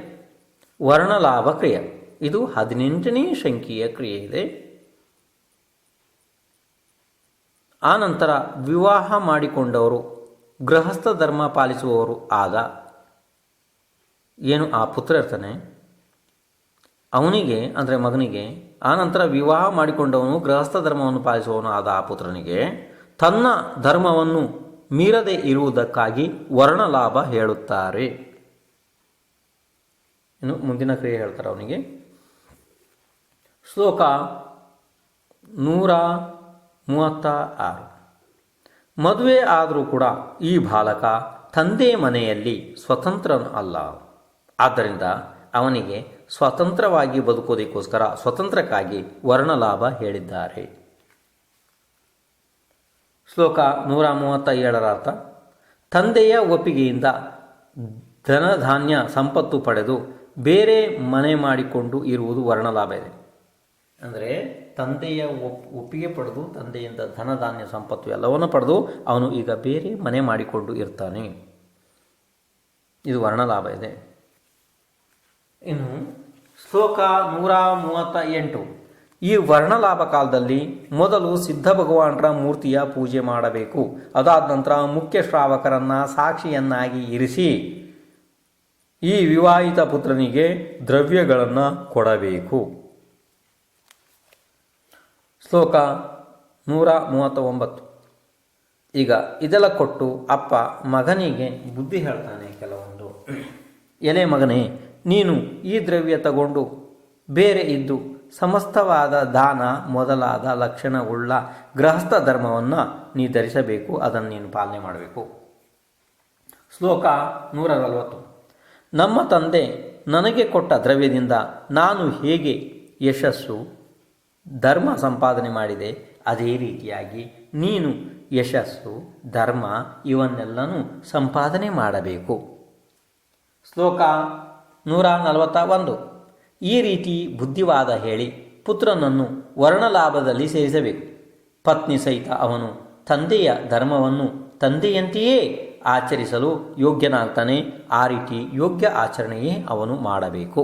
ವರ್ಣಲಾಭ ಕ್ರಿಯೆ. ಇದು 18ನೇ ಸಂಖ್ಯೆಯ ಕ್ರಿಯೆ ಇದೆ. ಆನಂತರ ವಿವಾಹ ಮಾಡಿಕೊಂಡವರು ಗೃಹಸ್ಥ ಧರ್ಮ ಪಾಲಿಸುವವರು ಆದ ಏನು ಆ ಪುತ್ರ ಇರ್ತಾನೆ ಅವನಿಗೆ, ಅಂದರೆ ಮಗನಿಗೆ, ಆನಂತರ ವಿವಾಹ ಮಾಡಿಕೊಂಡವನು ಗೃಹಸ್ಥ ಧರ್ಮವನ್ನು ಪಾಲಿಸುವವನು ಆದ ಆ ಪುತ್ರನಿಗೆ ತನ್ನ ಧರ್ಮವನ್ನು ಮೀರದೆ ಇರುವುದಕ್ಕಾಗಿ ವರ್ಣಲಾಭ ಹೇಳುತ್ತಾರೆ. ಇನ್ನು ಮುಂದಿನ ಕ್ರಿಯೆ ಹೇಳ್ತಾರೆ ಅವನಿಗೆ. ಶ್ಲೋಕ 136. ಮದುವೆ ಆದರೂ ಕೂಡ ಈ ಬಾಲಕ ತಂದೆ ಮನೆಯಲ್ಲಿ ಸ್ವತಂತ್ರನು ಅಲ್ಲ. ಆದ್ದರಿಂದ ಅವನಿಗೆ ಸ್ವತಂತ್ರವಾಗಿ ಬದುಕೋದಕ್ಕೋಸ್ಕರ ಸ್ವತಂತ್ರಕ್ಕಾಗಿ ವರ್ಣಲಾಭ ಹೇಳಿದ್ದಾರೆ. ಶ್ಲೋಕ 137 ಅರ್ಥ. ತಂದೆಯ ಒಪ್ಪಿಗೆಯಿಂದ ಧನಧಾನ್ಯ ಸಂಪತ್ತು ಪಡೆದು ಬೇರೆ ಮನೆ ಮಾಡಿಕೊಂಡು ಇರುವುದು ವರ್ಣಲಾಭ ಇದೆ. ಅಂದರೆ ತಂದೆಯ ಒಪ್ಪಿಗೆ ಪಡೆದು ತಂದೆಯಿಂದ ಧನಧಾನ್ಯ ಸಂಪತ್ತು ಎಲ್ಲವನ್ನು ಪಡೆದು ಅವನು ಈಗ ಬೇರೆ ಮನೆ ಮಾಡಿಕೊಂಡು ಇರ್ತಾನೆ, ಇದು ವರ್ಣಲಾಭ ಇದೆ. ಇನ್ನು ಶ್ಲೋಕ 138. ಈ ವರ್ಣಲಾಭ ಕಾಲದಲ್ಲಿ ಮೊದಲು ಸಿದ್ಧ ಭಗವಾನರ ಮೂರ್ತಿಯ ಪೂಜೆ ಮಾಡಬೇಕು. ಅದಾದ ನಂತರ ಮುಖ್ಯ ಶ್ರಾವಕರನ್ನು ಸಾಕ್ಷಿಯನ್ನಾಗಿ ಇರಿಸಿ ಈ ವಿವಾಹಿತ ಪುತ್ರನಿಗೆ ದ್ರವ್ಯಗಳನ್ನು ಕೊಡಬೇಕು. ಶ್ಲೋಕ 139. ಈಗ ಇದೆಲ್ಲ ಕೊಟ್ಟು ಅಪ್ಪ ಮಗನಿಗೆ ಬುದ್ಧಿ ಹೇಳ್ತಾನೆ ಕೆಲವೊಂದು. ಎಲೆ ಮಗನೇ, ನೀನು ಈ ದ್ರವ್ಯ ತಗೊಂಡು ಬೇರೆ ಇದ್ದು ಸಮಸ್ತವಾದ ದಾನ ಮೊದಲಾದ ಲಕ್ಷಣವುಳ್ಳ ಗೃಹಸ್ಥ ಧರ್ಮವನ್ನು ನೀ ಧರಿಸಬೇಕು, ಅದನ್ನು ನೀನು ಪಾಲನೆ ಮಾಡಬೇಕು. ಶ್ಲೋಕ 140. ನಮ್ಮ ತಂದೆ ನನಗೆ ಕೊಟ್ಟ ದ್ರವ್ಯದಿಂದ ನಾನು ಹೇಗೆ ಯಶಸ್ಸು ಧರ್ಮ ಸಂಪಾದನೆ ಮಾಡಿದೆ, ಅದೇ ರೀತಿಯಾಗಿ ನೀನು ಯಶಸ್ಸು ಧರ್ಮ ಇವನ್ನೆಲ್ಲನೂ ಸಂಪಾದನೆ ಮಾಡಬೇಕು. ಶ್ಲೋಕ 141. ಈ ರೀತಿ ಬುದ್ಧಿವಾದ ಹೇಳಿ ಪುತ್ರನನ್ನು ವರ್ಣಲಾಭದಲ್ಲಿ ಸೇರಿಸಬೇಕು. ಪತ್ನಿ ಸಹಿತ ಅವನು ತಂದೆಯ ಧರ್ಮವನ್ನು ತಂದೆಯಂತೆಯೇ ಆಚರಿಸಲು ಯೋಗ್ಯನಾಗ್ತಾನೆ. ಆ ರೀತಿ ಯೋಗ್ಯ ಆಚರಣೆಯೇ ಅವನು ಮಾಡಬೇಕು.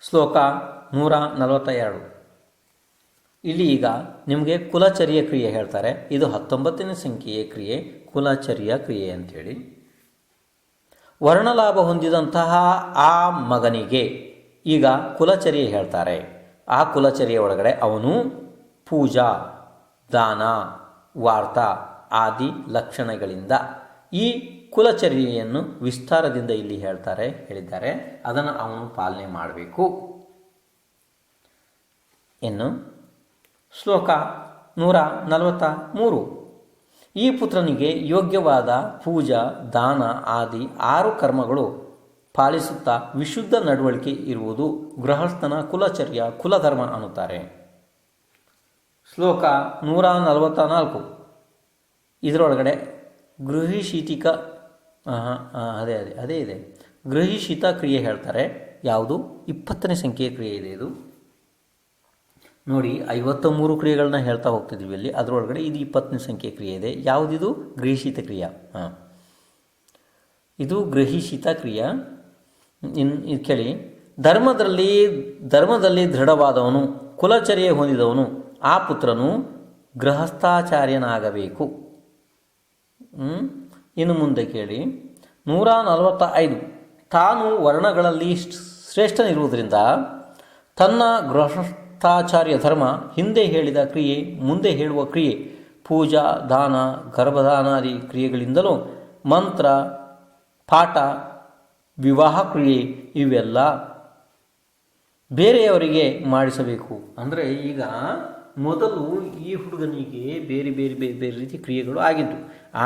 ಶ್ಲೋಕ 142. ಇಲ್ಲಿ ಈಗ ನಿಮಗೆ ಕುಲಚರ್ಯ ಕ್ರಿಯೆ ಹೇಳ್ತಾರೆ. ಇದು 19ನೇ ಸಂಖ್ಯೆಯ ಕ್ರಿಯೆ, ಕುಲಚರ್ಯ ಕ್ರಿಯೆ ಅಂಥೇಳಿ. ವರ್ಣಲಾಭ ಹೊಂದಿದಂತಹ ಆ ಮಗನಿಗೆ ಈಗ ಕುಲಚರ್ಯ ಹೇಳ್ತಾರೆ. ಆ ಕುಲಚರ್ಯ ಒಳಗಡೆ ಅವನು ಪೂಜಾ, ದಾನ, ವಾರ್ತ ಆದಿ ಲಕ್ಷಣಗಳಿಂದ ಈ ಕುಲಚರ್ಯೆಯನ್ನು ವಿಸ್ತಾರದಿಂದ ಇಲ್ಲಿ ಹೇಳಿದ್ದಾರೆ. ಅದನ್ನು ಅವನು ಪಾಲನೆ ಮಾಡಬೇಕು. ಇನ್ನು ಶ್ಲೋಕ 143. ಈ ಪುತ್ರನಿಗೆ ಯೋಗ್ಯವಾದ ಪೂಜಾ ದಾನ ಆದಿ 6 ಕರ್ಮಗಳು ಪಾಲಿಸುತ್ತಾ ವಿಶುದ್ಧ ನಡವಳಿಕೆ ಇರುವುದು ಗೃಹಸ್ಥನ ಕುಲಚರ್ಯ ಕುಲಧರ್ಮ ಅನ್ನುತ್ತಾರೆ. ಶ್ಲೋಕ 144. ಇದರೊಳಗಡೆ ಗೃಹಿಶೀತಿಕ ಅದೇ ಇದೆ ಗೃಹಿಶೀತ ಕ್ರಿಯೆ ಹೇಳ್ತಾರೆ. ಯಾವುದು 20ನೇ ಸಂಖ್ಯೆಯ ಕ್ರಿಯೆ ಇದೆ ಇದು. ನೋಡಿ 53 ಕ್ರಿಯೆಗಳನ್ನ ಹೇಳ್ತಾ ಹೋಗ್ತಿದ್ವಿ ಇಲ್ಲಿ. ಅದರೊಳಗಡೆ ಇದು 20ನೇ ಸಂಖ್ಯೆ ಕ್ರಿಯೆ ಇದೆ. ಯಾವುದಿದು? ಗೃಹಿಶೀತ ಕ್ರಿಯೆ. ಇದು ಗೃಹಿಶೀತ ಕ್ರಿಯೆ. ಇದು ಕೇಳಿ. ಧರ್ಮದಲ್ಲಿ ದೃಢವಾದವನು, ಕುಲಚರ್ಯೆ ಹೊಂದಿದವನು, ಆ ಪುತ್ರನು ಗೃಹಸ್ಥಾಚಾರ್ಯನಾಗಬೇಕು. ಇನ್ನು ಮುಂದೆ ಕೇಳಿ. 145. ತಾನು ವರ್ಣಗಳಲ್ಲಿ ಶ್ರೇಷ್ಠನಿರುವುದರಿಂದ ತನ್ನ ಗೃಹಸ್ಥಾಚಾರ್ಯ ಧರ್ಮ, ಹಿಂದೆ ಹೇಳಿದ ಕ್ರಿಯೆ, ಮುಂದೆ ಹೇಳುವ ಕ್ರಿಯೆ, ಪೂಜಾ ದಾನ ಗರ್ಭದಾನಾದಿ ಕ್ರಿಯೆಗಳಿಂದಲೂ, ಮಂತ್ರ ಪಾಠ ವಿವಾಹ ಕ್ರಿಯೆ ಇವೆಲ್ಲ ಬೇರೆಯವರಿಗೆ ಮಾಡಿಸಬೇಕು. ಅಂದರೆ ಈಗ ಮೊದಲು ಈ ಹುಡುಗನಿಗೆ ಬೇರೆ ಬೇರೆ ಬೇರೆ ಬೇರೆ ರೀತಿ ಕ್ರಿಯೆಗಳು ಆಗಿದ್ದು.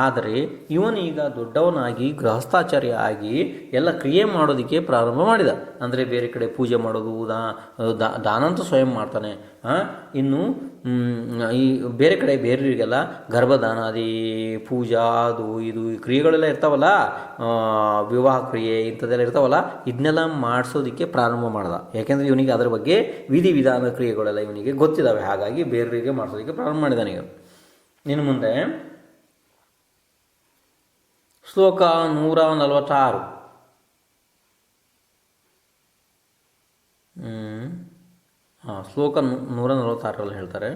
ಆದರೆ ಇವನೀಗ ದೊಡ್ಡವನಾಗಿ ಗೃಹಸ್ಥಾಚಾರ್ಯ ಆಗಿ ಎಲ್ಲ ಕ್ರಿಯೆ ಮಾಡೋದಕ್ಕೆ ಪ್ರಾರಂಭ ಮಾಡಿದ. ಅಂದರೆ ಬೇರೆ ಕಡೆ ಪೂಜೆ ಮಾಡೋದು, ದಾನಂತೂ ಸ್ವಯಂ ಮಾಡ್ತಾನೆ. ಇನ್ನು ಈ ಬೇರೆ ಕಡೆ ಬೇರೆಯವರಿಗೆಲ್ಲ ಗರ್ಭದಾನಾದಿ ಪೂಜಾ ಅದು ಇದು ಕ್ರಿಯೆಗಳೆಲ್ಲ ಇರ್ತಾವಲ್ಲ, ವಿವಾಹ ಕ್ರಿಯೆ ಇಂಥದ್ದೆಲ್ಲ ಇರ್ತಾವಲ್ಲ, ಇದನ್ನೆಲ್ಲ ಮಾಡಿಸೋದಕ್ಕೆ ಪ್ರಾರಂಭ ಮಾಡ್ದ. ಯಾಕೆಂದರೆ ಇವನಿಗೆ ಅದರ ಬಗ್ಗೆ ವಿಧಿವಿಧಾನ ಕ್ರಿಯೆಗಳೆಲ್ಲ ಇವನಿಗೆ ಗೊತ್ತಿದ್ದಾವೆ. ಹಾಗಾಗಿ ಬೇರೆಯವರಿಗೆ ಮಾಡಿಸೋದಕ್ಕೆ ಪ್ರಾರಂಭ ಮಾಡಿದಾನೆ. ಇನ್ನು ಮುಂದೆ ಶ್ಲೋಕ 146. ಶ್ಲೋಕ 146ರಲ್ಲಿ ಹೇಳ್ತಾರೆ,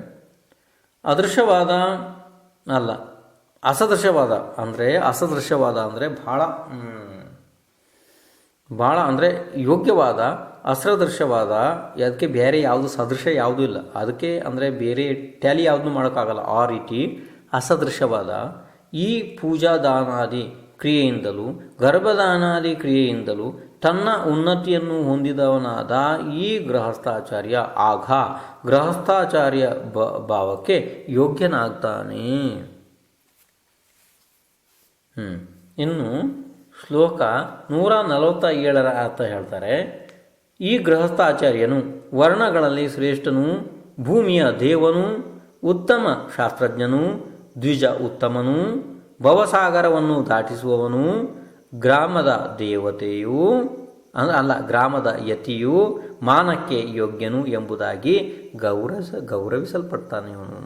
ಅಸದೃಶವಾದ ಅಂದರೆ ಭಾಳ ಅಂದರೆ ಯೋಗ್ಯವಾದ, ಅಸದೃಶವಾದ, ಅದಕ್ಕೆ ಬೇರೆ ಯಾವುದು ಸದೃಶ ಯಾವುದೂ ಇಲ್ಲ. ಅದಕ್ಕೆ ಅಂದರೆ ಬೇರೆ ಟ್ಯಾಲಿ ಯಾವುದೂ ಮಾಡೋಕ್ಕಾಗಲ್ಲ. ಆ ರೀತಿ ಅಸದೃಶವಾದ ಈ ಪೂಜಾದಾನಾದಿ ಕ್ರಿಯೆಯಿಂದಲೂ ಗರ್ಭದಾನಾದಿ ಕ್ರಿಯೆಯಿಂದಲೂ ತನ್ನ ಉನ್ನತಿಯನ್ನು ಹೊಂದಿದವನಾದ ಈ ಗೃಹಸ್ಥಾಚಾರ್ಯ ಆಗ ಗೃಹಸ್ಥಾಚಾರ್ಯ ಭಾವಕ್ಕೆ ಯೋಗ್ಯನಾಗ್ತಾನೆ. ಇನ್ನು ಶ್ಲೋಕ 147ರ ಅರ್ಥ ಹೇಳ್ತಾರೆ. ಈ ಗೃಹಸ್ಥಾಚಾರ್ಯನು ವರ್ಣಗಳಲ್ಲಿ ಶ್ರೇಷ್ಠನು, ಭೂಮಿಯ ದೇವನು, ಉತ್ತಮ ಶಾಸ್ತ್ರಜ್ಞನು, ದ್ವಿಜ ಉತ್ತಮನು, ಭವಸಾಗರವನ್ನು ದಾಟಿಸುವವನು, ಗ್ರಾಮದ ದೇವತೆಯು ಗ್ರಾಮದ ಯತಿಯು, ಮಾನಕ್ಕೆ ಯೋಗ್ಯನು ಎಂಬುದಾಗಿ ಗೌರವಿಸಲ್ಪಡ್ತಾನೆ. ಇವನು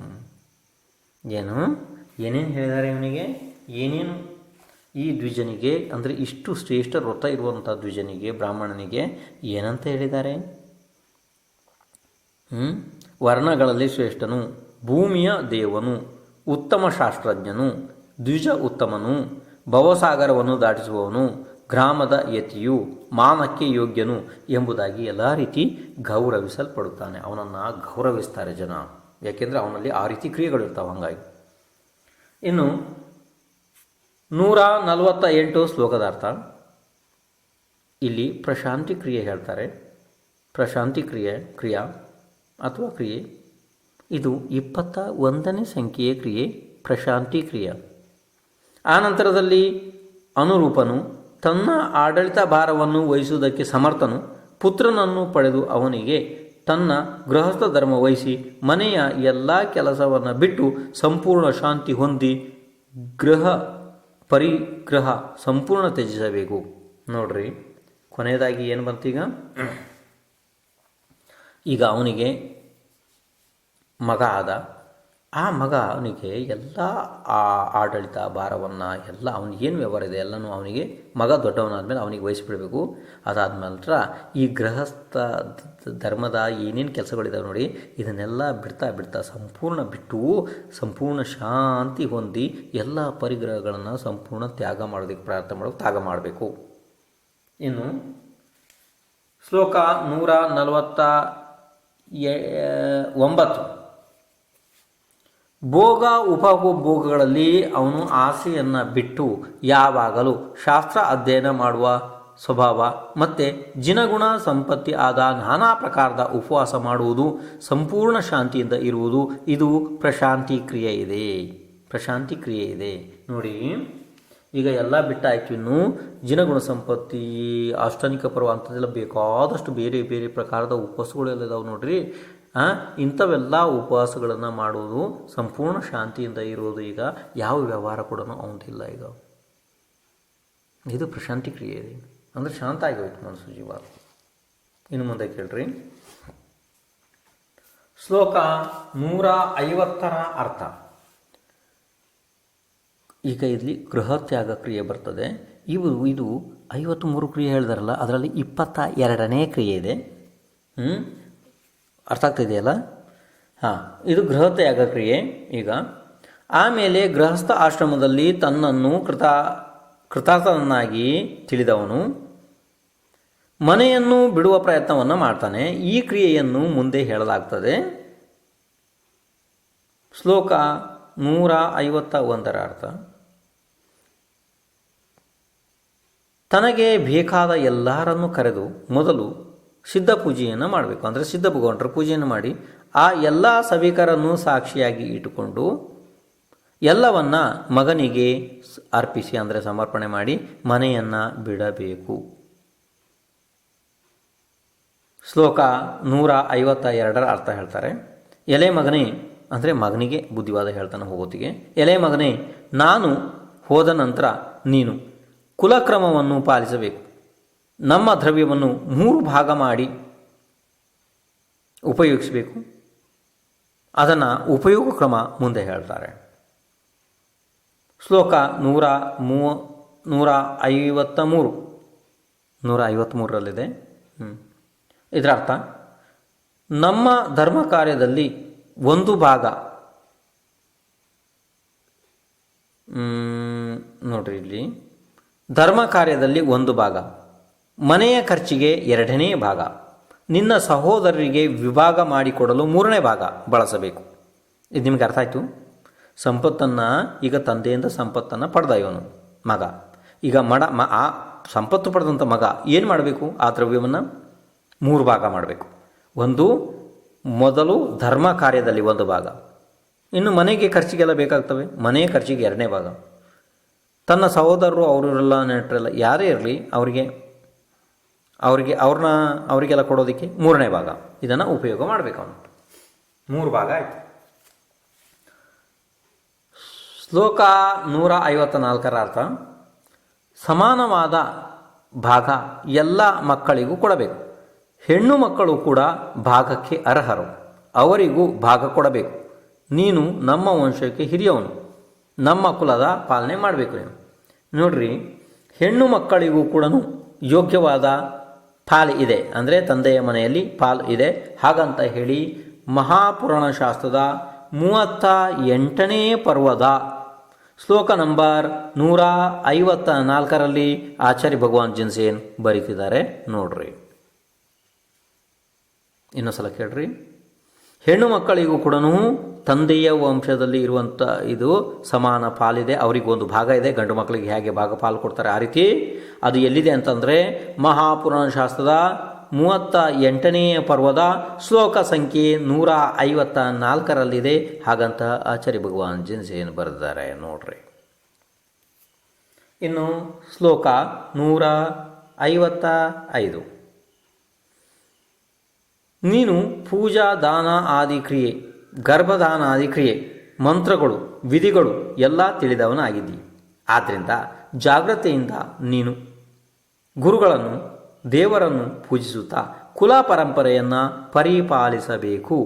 ಏನೇನು ಹೇಳಿದ್ದಾರೆ ಇವನಿಗೆ? ಏನೇನು ಈ ದ್ವಿಜನಿಗೆ ಅಂದರೆ ಇಷ್ಟು ಶ್ರೇಷ್ಠ ವ್ರತ ಇರುವಂಥ ದ್ವಿಜನಿಗೆ, ಬ್ರಾಹ್ಮಣನಿಗೆ ಏನಂತ ಹೇಳಿದ್ದಾರೆ? ವರ್ಣಗಳಲ್ಲಿ ಶ್ರೇಷ್ಠನು, ಭೂಮಿಯ ದೇವನು, ಉತ್ತಮ ಶಾಸ್ತ್ರಜ್ಞನು, ದ್ವಿಜ ಉತ್ತಮನು, ಭವಸಾಗರವನ್ನು ದಾಟಿಸುವವನು, ಗ್ರಾಮದ ಯತಿಯು, ಮಾನಕ್ಕೆ ಯೋಗ್ಯನು ಎಂಬುದಾಗಿ ಎಲ್ಲ ರೀತಿ ಗೌರವಿಸಲ್ಪಡುತ್ತಾನೆ. ಅವನನ್ನು ಗೌರವಿಸ್ತಾರೆ ಜನ. ಯಾಕೆಂದರೆ ಅವನಲ್ಲಿ ಆ ರೀತಿ ಕ್ರಿಯೆಗಳಿರ್ತಾವೆ. ಹಾಗಾಗಿ ಇನ್ನು 148 ಶ್ಲೋಕದ ಅರ್ಥ. ಇಲ್ಲಿ ಪ್ರಶಾಂತಿ ಕ್ರಿಯೆ ಹೇಳ್ತಾರೆ. ಪ್ರಶಾಂತಿ ಕ್ರಿಯಾ ಅಥವಾ ಕ್ರಿಯೆ ಇದು 21ನೇ ಸಂಖ್ಯೆಯ ಕ್ರಿಯೆ, ಪ್ರಶಾಂತಿ ಕ್ರಿಯೆ. ಆನಂತರದಲ್ಲಿ ಅನುರೂಪನು, ತನ್ನ ಆಡಳಿತ ಭಾರವನ್ನು ವಹಿಸುವುದಕ್ಕೆ ಸಮರ್ಥನು, ಪುತ್ರನನ್ನು ಪಡೆದು ಅವನಿಗೆ ತನ್ನ ಗೃಹಸ್ಥ ಧರ್ಮ ವಹಿಸಿ ಮನೆಯ ಎಲ್ಲ ಕೆಲಸವನ್ನು ಬಿಟ್ಟು ಸಂಪೂರ್ಣ ಶಾಂತಿ ಹೊಂದಿ ಪರಿಗ್ರಹ ಸಂಪೂರ್ಣ ತ್ಯಜಿಸಬೇಕು. ನೋಡ್ರಿ, ಕೊನೆಯದಾಗಿ ಏನು ಬಂತೀಗ? ಈಗ ಅವನಿಗೆ ಮಗ ಆದ. ಆ ಮಗ ಅವನಿಗೆ ಎಲ್ಲ ಆಡಳಿತ ಭಾರವನ್ನು ಎಲ್ಲ ಅವನಿಗೇನು ವ್ಯವಹಾರ ಇದೆ ಎಲ್ಲನೂ ಅವನಿಗೆ ಮಗ ದೊಡ್ಡವನಾದ್ಮೇಲೆ ಅವನಿಗೆ ವಹಿಸಿಬಿಡಬೇಕು. ಅದಾದ ನಂತರ ಈ ಗೃಹಸ್ಥ ಧರ್ಮದ ಏನೇನು ಕೆಲಸಗಳಿದ್ದಾವೆ ನೋಡಿ, ಇದನ್ನೆಲ್ಲ ಬಿಡ್ತಾ ಸಂಪೂರ್ಣ ಬಿಟ್ಟು ಸಂಪೂರ್ಣ ಶಾಂತಿ ಹೊಂದಿ ಎಲ್ಲ ಪರಿಗ್ರಹಗಳನ್ನು ಸಂಪೂರ್ಣ ತ್ಯಾಗ ಮಾಡೋದಕ್ಕೆ ತ್ಯಾಗ ಮಾಡಬೇಕು. ಇನ್ನು ಶ್ಲೋಕ 149. ಭೋಗ ಉಪಭೋಗಗಳಲ್ಲಿ ಅವನು ಆಸೆಯನ್ನು ಬಿಟ್ಟು ಯಾವಾಗಲೂ ಶಾಸ್ತ್ರ ಅಧ್ಯಯನ ಮಾಡುವ ಸ್ವಭಾವ ಮತ್ತು ಜಿನಗುಣ ಸಂಪತ್ತಿ ಆದ ನಾನಾ ಪ್ರಕಾರದ ಉಪವಾಸ ಮಾಡುವುದು, ಸಂಪೂರ್ಣ ಶಾಂತಿಯಿಂದ ಇರುವುದು, ಇದು ಪ್ರಶಾಂತಿ ಕ್ರಿಯೆ ಇದೆ. ಪ್ರಶಾಂತಿ ಕ್ರಿಯೆ ಇದೆ ನೋಡಿ. ಈಗ ಎಲ್ಲ ಬಿಟ್ಟಾಯ್ತು, ಇನ್ನು ಜಿನಗುಣ ಸಂಪತ್ತಿ, ಅಷ್ಟಾನಿಕ ಪರ್ವ ಅಂಥದ್ದೆಲ್ಲ ಬೇಕಾದಷ್ಟು ಬೇರೆ ಬೇರೆ ಪ್ರಕಾರದ ಉಪವಾಸಗಳೆಲ್ಲ ಇದಾವೆ ನೋಡ್ರಿ. ಇಂಥವೆಲ್ಲ ಉಪವಾಸಗಳನ್ನು ಮಾಡುವುದು, ಸಂಪೂರ್ಣ ಶಾಂತಿಯಿಂದ ಇರುವುದು. ಈಗ ಯಾವ ವ್ಯವಹಾರ ಕೂಡ ಅವನದಿಲ್ಲ. ಈಗ ಇದು ಪ್ರಶಾಂತಿ ಕ್ರಿಯೆ ಇದೆ, ಅಂದರೆ ಶಾಂತ ಆಗೋಯ್ತು ಮನಸ್ಸು, ಜೀವ. ಇನ್ನು ಮುಂದೆ ಕೇಳ್ರಿ. ಶ್ಲೋಕ 150 ಅರ್ಥ. ಈಗ ಇಲ್ಲಿ ಗೃಹ ತ್ಯಾಗ ಕ್ರಿಯೆ ಬರ್ತದೆ. ಇದು 53 ಕ್ರಿಯೆ ಹೇಳಿದಾರಲ್ಲ, ಅದರಲ್ಲಿ 22ನೇ ಕ್ರಿಯೆ ಇದೆ. ಅರ್ಥ ಆಗ್ತಿದೆಯಲ್ಲ? ಇದು ಗೃಹ ತ್ಯಾಗ ಕ್ರಿಯೆ. ಈಗ ಆಮೇಲೆ ಗೃಹಸ್ಥ ಆಶ್ರಮದಲ್ಲಿ ತನ್ನನ್ನು ಕೃತಾರ್ಥನಾಗಿ ತಿಳಿದವನು ಮನೆಯನ್ನು ಬಿಡುವ ಪ್ರಯತ್ನವನ್ನು ಮಾಡ್ತಾನೆ. ಈ ಕ್ರಿಯೆಯನ್ನು ಮುಂದೆ ಹೇಳಲಾಗ್ತದೆ. ಶ್ಲೋಕ 151 ಅರ್ಥ. ತನಗೆ ಬೇಕಾದ ಎಲ್ಲರನ್ನು ಕರೆದು ಮೊದಲು ಸಿದ್ಧ ಪೂಜೆಯನ್ನು ಮಾಡಬೇಕು. ಅಂದರೆ ಸಿದ್ಧ ಭಗವಂತರ ಪೂಜೆಯನ್ನು ಮಾಡಿ ಆ ಎಲ್ಲ ಸಭಿಕರನ್ನು ಸಾಕ್ಷಿಯಾಗಿ ಇಟ್ಟುಕೊಂಡು ಎಲ್ಲವನ್ನ ಮಗನಿಗೆ ಅರ್ಪಿಸಿ, ಅಂದರೆ ಸಮರ್ಪಣೆ ಮಾಡಿ ಮನೆಯನ್ನು ಬಿಡಬೇಕು. ಶ್ಲೋಕ 152 ಅರ್ಥ ಹೇಳ್ತಾರೆ. ಎಲೆ ಮಗನೇ, ಅಂದರೆ ಮಗನಿಗೆ ಬುದ್ಧಿವಾದ ಹೇಳ್ತಾನೆ ಹೋಗೋತಿಗೆ, ಎಲೆ ಮಗನೇ, ನಾನು ಹೋದ ನಂತರ ನೀನು ಕುಲಕ್ರಮವನ್ನು ಪಾಲಿಸಬೇಕು. ನಮ್ಮ ದ್ರವ್ಯವನ್ನು 3 ಭಾಗ ಮಾಡಿ ಉಪಯೋಗಿಸಬೇಕು. ಅದನ್ನು ಉಪಯೋಗ ಕ್ರಮ ಮುಂದೆ ಹೇಳ್ತಾರೆ. ಶ್ಲೋಕ 153ರಲ್ಲಿದೆ. ಇದರ ಅರ್ಥ, ನಮ್ಮ ಧರ್ಮ ಕಾರ್ಯದಲ್ಲಿ 1 ಭಾಗ, ನೋಡ್ರಿ ಇಲ್ಲಿ, ಧರ್ಮ ಕಾರ್ಯದಲ್ಲಿ 1 ಭಾಗ, ಮನೆಯ ಖರ್ಚಿಗೆ 2ನೇ ಭಾಗ, ನಿನ್ನ ಸಹೋದರರಿಗೆ ವಿಭಾಗ ಮಾಡಿಕೊಡಲು 3ನೇ ಭಾಗ ಬಳಸಬೇಕು. ಇದು ನಿಮಗೆ ಅರ್ಥ ಆಯಿತು? ಸಂಪತ್ತನ್ನು ಈಗ ತಂದೆಯಿಂದ ಸಂಪತ್ತನ್ನು ಪಡೆದ ಇವನು ಮಗ. ಈಗ ಆ ಸಂಪತ್ತು ಪಡೆದಂಥ ಮಗ ಏನು ಮಾಡಬೇಕು? ಆ ದ್ರವ್ಯವನ್ನು 3 ಭಾಗ ಮಾಡಬೇಕು. ಮೊದಲು ಧರ್ಮ ಕಾರ್ಯದಲ್ಲಿ 1 ಭಾಗ, ಇನ್ನು ಮನೆಗೆ ಖರ್ಚಿಗೆಲ್ಲ ಬೇಕಾಗ್ತವೆ, ಮನೆಯ ಖರ್ಚಿಗೆ 2ನೇ ಭಾಗ, ತನ್ನ ಸಹೋದರರು ಅವರೆಲ್ಲ ನೆಂಟರೆಲ್ಲ ಯಾರೇ ಇರಲಿ ಅವರಿಗೆಲ್ಲ ಕೊಡೋದಕ್ಕೆ 3ನೇ ಭಾಗ. ಇದನ್ನು ಉಪಯೋಗ ಮಾಡಬೇಕು ಅವನು. 3 ಭಾಗ ಆಯಿತು. ಶ್ಲೋಕ 154 ಅರ್ಥ. ಸಮಾನವಾದ ಭಾಗ ಎಲ್ಲ ಮಕ್ಕಳಿಗೂ ಕೊಡಬೇಕು. ಹೆಣ್ಣು ಮಕ್ಕಳು ಕೂಡ ಭಾಗಕ್ಕೆ ಅರ್ಹರು, ಅವರಿಗೂ ಭಾಗ ಕೊಡಬೇಕು. ನೀನು ನಮ್ಮ ವಂಶಕ್ಕೆ ಹಿರಿಯವನು, ನಮ್ಮ ಕುಲದ ಪಾಲನೆ ಮಾಡಬೇಕು ನೀನು. ನೋಡ್ರಿ, ಹೆಣ್ಣು ಮಕ್ಕಳಿಗೂ ಕೂಡ ಯೋಗ್ಯವಾದ ಪಾಲು ಇದೆ, ಅಂದರೆ ತಂದೆಯ ಮನೆಯಲ್ಲಿ ಪಾಲು ಇದೆ. ಹಾಗಂತ ಹೇಳಿ ಮಹಾಪುರಾಣ ಶಾಸ್ತ್ರದ 38ನೇ ಪರ್ವದ ಶ್ಲೋಕ ನಂಬರ್ 154ರಲ್ಲಿ ಆಚಾರ್ಯ ಭಗವಾನ್ ಜಿನ್ಸೇನ್ ಬರೀತಿದ್ದಾರೆ ನೋಡ್ರಿ. ಇನ್ನೊಂದ್ಸಲ ಕೇಳ್ರಿ. ಹೆಣ್ಣು ಮಕ್ಕಳಿಗೂ ಕೂಡ ತಂದೆಯ ವಂಶದಲ್ಲಿ ಇರುವಂಥ ಇದು ಸಮಾನ ಪಾಲಿದೆ, ಅವರಿಗೊಂದು ಭಾಗ ಇದೆ. ಗಂಡು ಮಕ್ಕಳಿಗೆ ಹೇಗೆ ಭಾಗ ಪಾಲು ಕೊಡ್ತಾರೆ ಆ ರೀತಿ ಅದು ಎಲ್ಲಿದೆ ಅಂತಂದರೆ ಮಹಾಪುರಾಣ ಶಾಸ್ತ್ರದ 38ನೇ ಪರ್ವದ ಶ್ಲೋಕ ಸಂಖ್ಯೆ 154ರಲ್ಲಿದೆ. ಹಾಗಂತ ಆಚಾರ್ಯ ಭಗವಾನ್ ಜಿನ್ಸೇನ್ ಬರೆದಿದ್ದಾರೆ ನೋಡ್ರಿ. ಇನ್ನು ಶ್ಲೋಕ 155. ನೀನು ಪೂಜಾ ದಾನ ಆದಿ ಕ್ರಿಯೆ, ಗರ್ಭದಾನ ಆದಿ ಕ್ರಿಯೆ, ಮಂತ್ರಗಳು, ವಿಧಿಗಳು ಎಲ್ಲ ತಿಳಿದವನಾಗಿದ್ದೀ. ಆದ್ದರಿಂದ ಜಾಗ್ರತೆಯಿಂದ ನೀನು ಗುರುಗಳನ್ನು, ದೇವರನ್ನು ಪೂಜಿಸುತ್ತಾ ಕುಲ ಪರಂಪರೆಯನ್ನು ಪರಿಪಾಲಿಸಬೇಕು.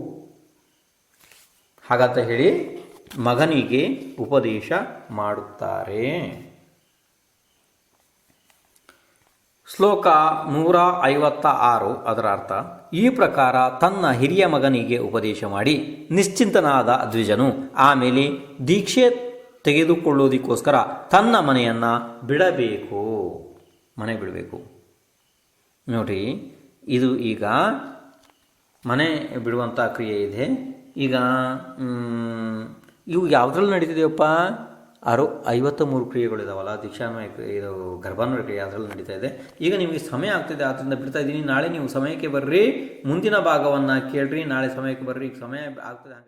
ಹಾಗಂತ ಹೇಳಿ ಮಗನಿಗೆ ಉಪದೇಶ ಮಾಡುತ್ತಾರೆ. ಶ್ಲೋಕ 156 ಅದರ ಅರ್ಥ. ಈ ಪ್ರಕಾರ ತನ್ನ ಹಿರಿಯ ಮಗನಿಗೆ ಉಪದೇಶ ಮಾಡಿ ನಿಶ್ಚಿಂತನಾದ ದ್ವಿಜನು ಆಮೇಲೆ ದೀಕ್ಷೆ ತೆಗೆದುಕೊಳ್ಳುವುದಕ್ಕೋಸ್ಕರ ತನ್ನ ಮನೆಯನ್ನು ಬಿಡಬೇಕು. ಮನೆ ಬಿಡಬೇಕು ನೋಡ್ರಿ. ಇದು ಈಗ ಮನೆ ಬಿಡುವಂಥ ಕ್ರಿಯೆ ಇದೆ. ಈಗ ಇವು ಯಾವುದ್ರಲ್ಲಿ ನಡೀತಿದೆಯಪ್ಪ? 53 ಕ್ರಿಯೆಗಳಿದಾವಲ್ಲ, ದೀಕ್ಷಾನ್ವಯ ಇದು ಗರ್ಭಾನ್ವಯ ಕ್ರಿಯೆ ಅದರಲ್ಲಿ ನಡೀತಾ ಇದೆ. ಈಗ ನಿಮಗೆ ಸಮಯ ಆಗ್ತಿದೆ, ಆದ್ದರಿಂದ ಬಿಡ್ತಾ ಇದ್ದೀನಿ. ನಾಳೆ ನೀವು ಸಮಯಕ್ಕೆ ಬರ್ರಿ, ಮುಂದಿನ ಭಾಗವನ್ನು ಕೇಳ್ರಿ. ನಾಳೆ ಸಮಯಕ್ಕೆ ಬರ್ರಿ, ಈಗ ಸಮಯ ಆಗ್ತದೆ.